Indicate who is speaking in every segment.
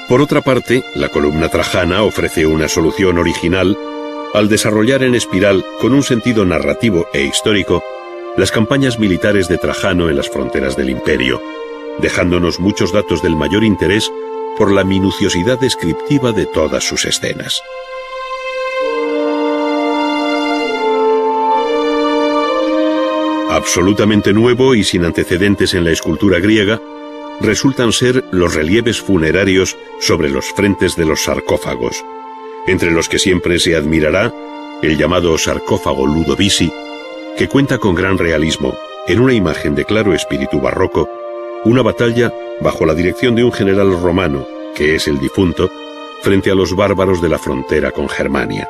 Speaker 1: Por otra parte, la columna trajana ofrece una solución original al desarrollar en espiral, con un sentido narrativo e histórico, las campañas militares de Trajano en las fronteras del imperio, dejándonos muchos datos del mayor interés por la minuciosidad descriptiva de todas sus escenas. Absolutamente nuevo y sin antecedentes en la escultura griega, resultan ser los relieves funerarios sobre los frentes de los sarcófagos, entre los que siempre se admirará el llamado sarcófago Ludovisi, que cuenta con gran realismo, en una imagen de claro espíritu barroco, una batalla bajo la dirección de un general romano, que es el difunto, frente a los bárbaros de la frontera con Germania.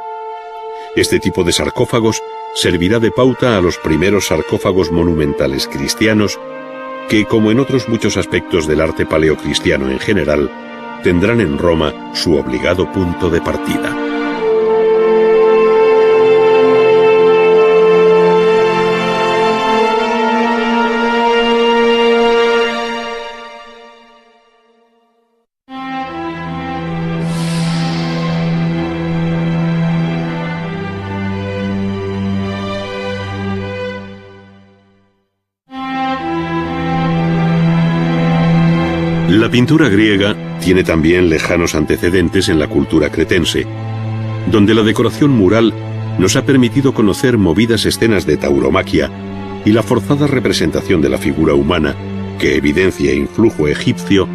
Speaker 1: Este tipo de sarcófagos servirá de pauta a los primeros sarcófagos monumentales cristianos que, como en otros muchos aspectos del arte paleocristiano en general, tendrán en Roma su obligado punto de partida. La pintura griega tiene también lejanos antecedentes en la cultura cretense, donde la decoración mural nos ha permitido conocer movidas escenas de tauromaquia y la forzada representación de la figura humana que evidencia influjo egipcio,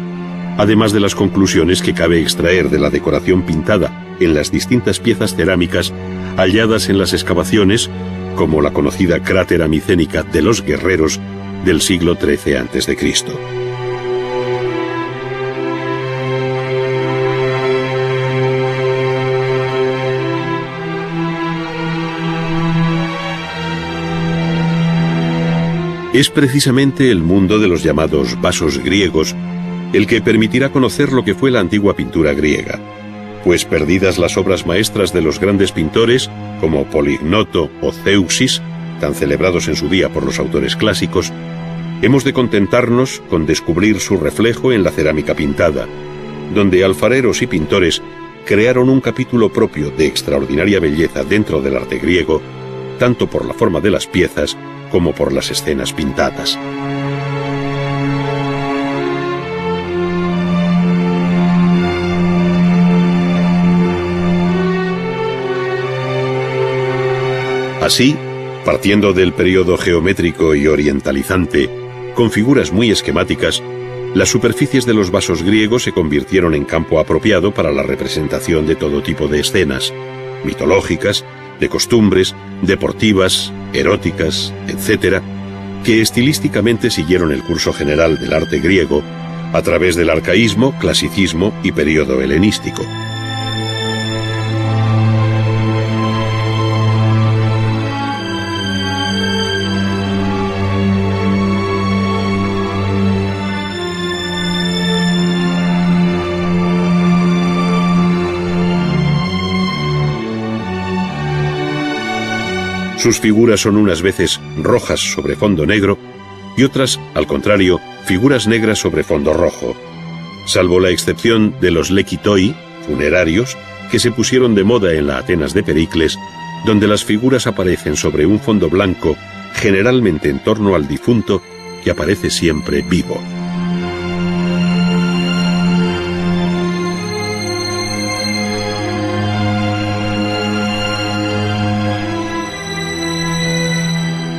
Speaker 1: además de las conclusiones que cabe extraer de la decoración pintada en las distintas piezas cerámicas halladas en las excavaciones, como la conocida crátera micénica de los guerreros del siglo XIII a.C. Es precisamente el mundo de los llamados vasos griegos el que permitirá conocer lo que fue la antigua pintura griega, pues perdidas las obras maestras de los grandes pintores como Polignoto o Zeuxis, tan celebrados en su día por los autores clásicos, hemos de contentarnos con descubrir su reflejo en la cerámica pintada, donde alfareros y pintores crearon un capítulo propio de extraordinaria belleza dentro del arte griego, tanto por la forma de las piezas como por las escenas pintadas. Así, partiendo del periodo geométrico y orientalizante, con figuras muy esquemáticas, las superficies de los vasos griegos se convirtieron en campo apropiado para la representación de todo tipo de escenas, mitológicas, de costumbres, deportivas, eróticas, etc., que estilísticamente siguieron el curso general del arte griego a través del arcaísmo, clasicismo y período helenístico. Sus figuras son unas veces rojas sobre fondo negro y otras, al contrario, figuras negras sobre fondo rojo, salvo la excepción de los lekitoi, funerarios, que se pusieron de moda en la Atenas de Pericles, donde las figuras aparecen sobre un fondo blanco, generalmente en torno al difunto, que aparece siempre vivo.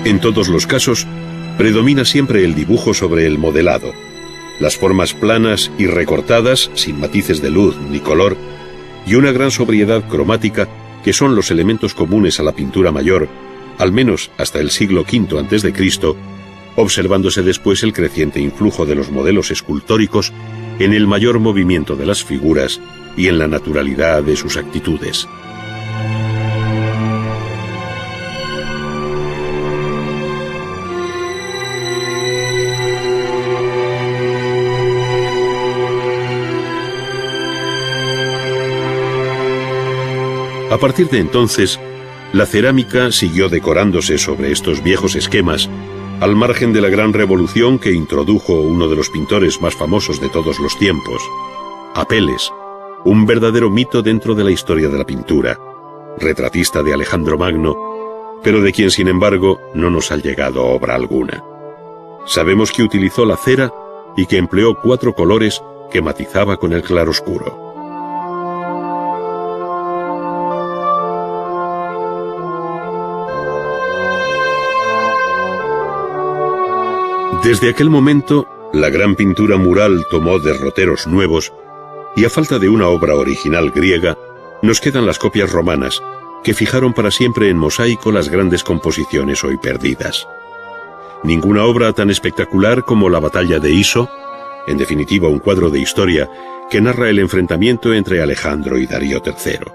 Speaker 1: En todos los casos, predomina siempre el dibujo sobre el modelado. Las formas planas y recortadas, sin matices de luz ni color, y una gran sobriedad cromática, que son los elementos comunes a la pintura mayor, al menos hasta el siglo V a.C., observándose después el creciente influjo de los modelos escultóricos en el mayor movimiento de las figuras y en la naturalidad de sus actitudes. A partir de entonces, la cerámica siguió decorándose sobre estos viejos esquemas, al margen de la gran revolución que introdujo uno de los pintores más famosos de todos los tiempos, Apeles, un verdadero mito dentro de la historia de la pintura, retratista de Alejandro Magno, pero de quien, sin embargo, no nos ha llegado obra alguna. Sabemos que utilizó la cera y que empleó 4 colores que matizaba con el claroscuro. Desde aquel momento, la gran pintura mural tomó derroteros nuevos y a falta de una obra original griega, nos quedan las copias romanas, que fijaron para siempre en mosaico las grandes composiciones hoy perdidas. Ninguna obra tan espectacular como la batalla de Iso, en definitiva un cuadro de historia que narra el enfrentamiento entre Alejandro y Darío III.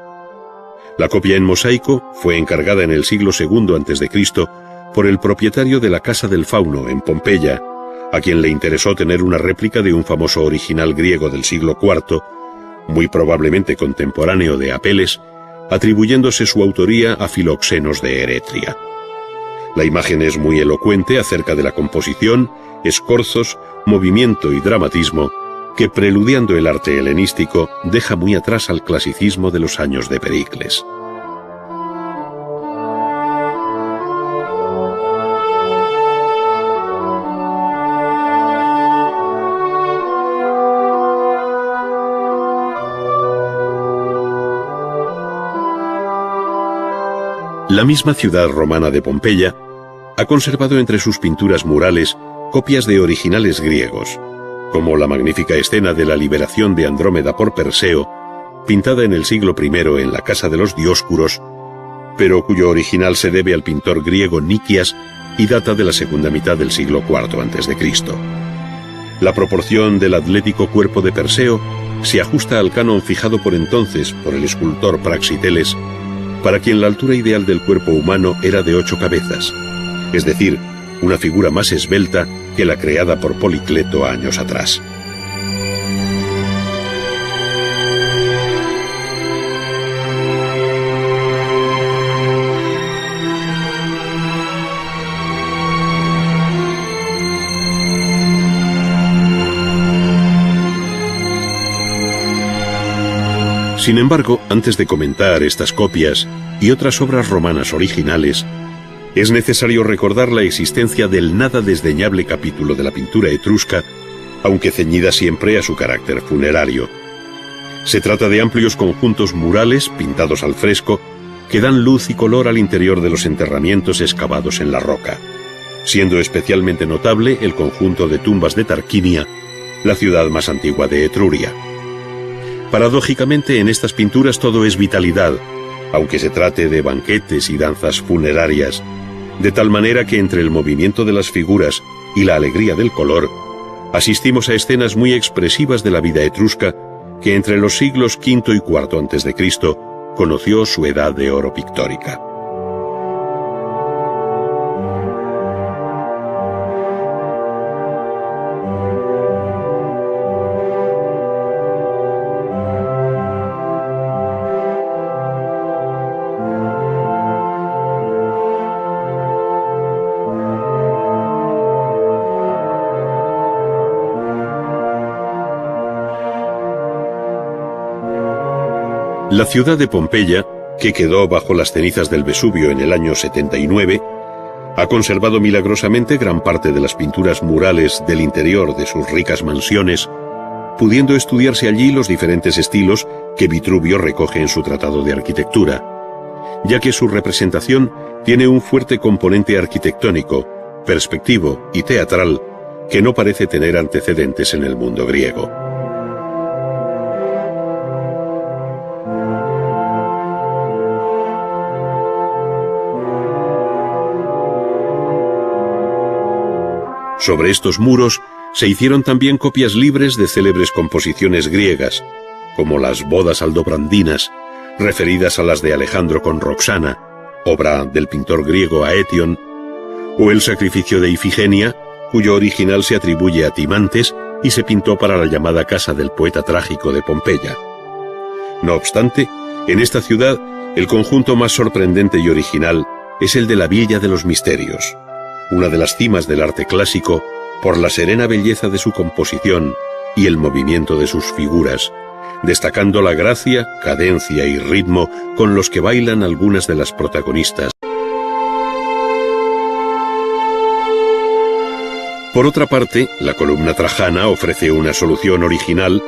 Speaker 1: La copia en mosaico fue encargada en el siglo II a.C. por el propietario de la Casa del Fauno en Pompeya, a quien le interesó tener una réplica de un famoso original griego del siglo IV, muy probablemente contemporáneo de Apeles, atribuyéndose su autoría a Filoxenos de Eretria. La imagen es muy elocuente acerca de la composición, escorzos, movimiento y dramatismo que, preludiando el arte helenístico, deja muy atrás al clasicismo de los años de Pericles. La misma ciudad romana de Pompeya ha conservado entre sus pinturas murales copias de originales griegos, como la magnífica escena de la liberación de Andrómeda por Perseo, pintada en el siglo I en la casa de los Dioscuros, pero cuyo original se debe al pintor griego Nikias y data de la segunda mitad del siglo IV a.C. La proporción del atlético cuerpo de Perseo se ajusta al canon fijado por entonces por el escultor Praxiteles, para quien la altura ideal del cuerpo humano era de 8 cabezas, es decir, una figura más esbelta que la creada por Policleto años atrás. Sin embargo, antes de comentar estas copias y otras obras romanas originales, es necesario recordar la existencia del nada desdeñable capítulo de la pintura etrusca, aunque ceñida siempre a su carácter funerario. Se trata de amplios conjuntos murales pintados al fresco que dan luz y color al interior de los enterramientos excavados en la roca, siendo especialmente notable el conjunto de tumbas de Tarquinia, la ciudad más antigua de Etruria. Paradójicamente, en estas pinturas todo es vitalidad, aunque se trate de banquetes y danzas funerarias, de tal manera que entre el movimiento de las figuras y la alegría del color, asistimos a escenas muy expresivas de la vida etrusca que entre los siglos V y IV a.C. conoció su edad de oro pictórica. La ciudad de Pompeya, que quedó bajo las cenizas del Vesubio en el año 79, ha conservado milagrosamente gran parte de las pinturas murales del interior de sus ricas mansiones, pudiendo estudiarse allí los diferentes estilos que Vitruvio recoge en su Tratado de Arquitectura, ya que su representación tiene un fuerte componente arquitectónico, perspectivo y teatral que no parece tener antecedentes en el mundo griego. Sobre estos muros se hicieron también copias libres de célebres composiciones griegas, como las bodas aldobrandinas, referidas a las de Alejandro con Roxana, obra del pintor griego Aetion, o el sacrificio de Ifigenia, cuyo original se atribuye a Timantes y se pintó para la llamada casa del poeta trágico de Pompeya. No obstante, en esta ciudad, el conjunto más sorprendente y original es el de la Villa de los Misterios, una de las cimas del arte clásico por la serena belleza de su composición y el movimiento de sus figuras, destacando la gracia, cadencia y ritmo con los que bailan algunas de las protagonistas. Por otra parte, la columna trajana ofrece una solución original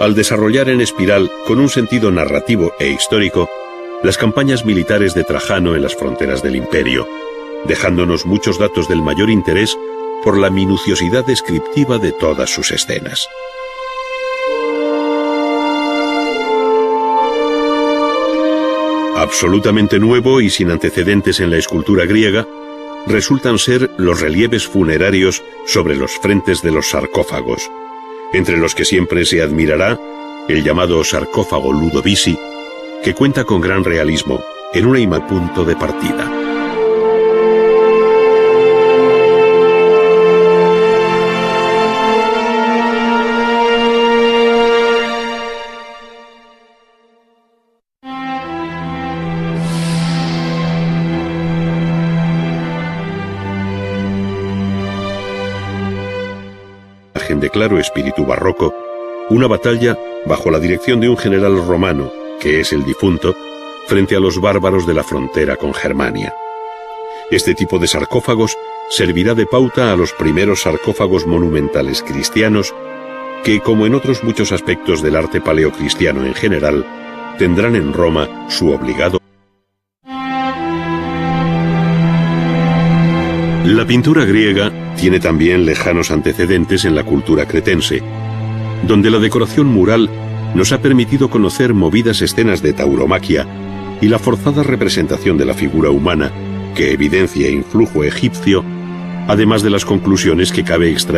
Speaker 1: al desarrollar en espiral, con un sentido narrativo e histórico, las campañas militares de Trajano en las fronteras del imperio, dejándonos muchos datos del mayor interés por la minuciosidad descriptiva de todas sus escenas. Absolutamente nuevo y sin antecedentes en la escultura griega, resultan ser los relieves funerarios sobre los frentes de los sarcófagos, entre los que siempre se admirará el llamado sarcófago Ludovisi, que cuenta con gran realismo, en un punto de partida. De claro espíritu barroco, una batalla bajo la dirección de un general romano, que es el difunto, frente a los bárbaros de la frontera con Germania. Este tipo de sarcófagos servirá de pauta a los primeros sarcófagos monumentales cristianos que, como en otros muchos aspectos del arte paleocristiano en general, tendrán en Roma su obligado. La pintura griega tiene también lejanos antecedentes en la cultura cretense, donde la decoración mural nos ha permitido conocer movidas escenas de tauromaquia y la forzada representación de la figura humana que evidencia influjo egipcio, además de las conclusiones que cabe extraer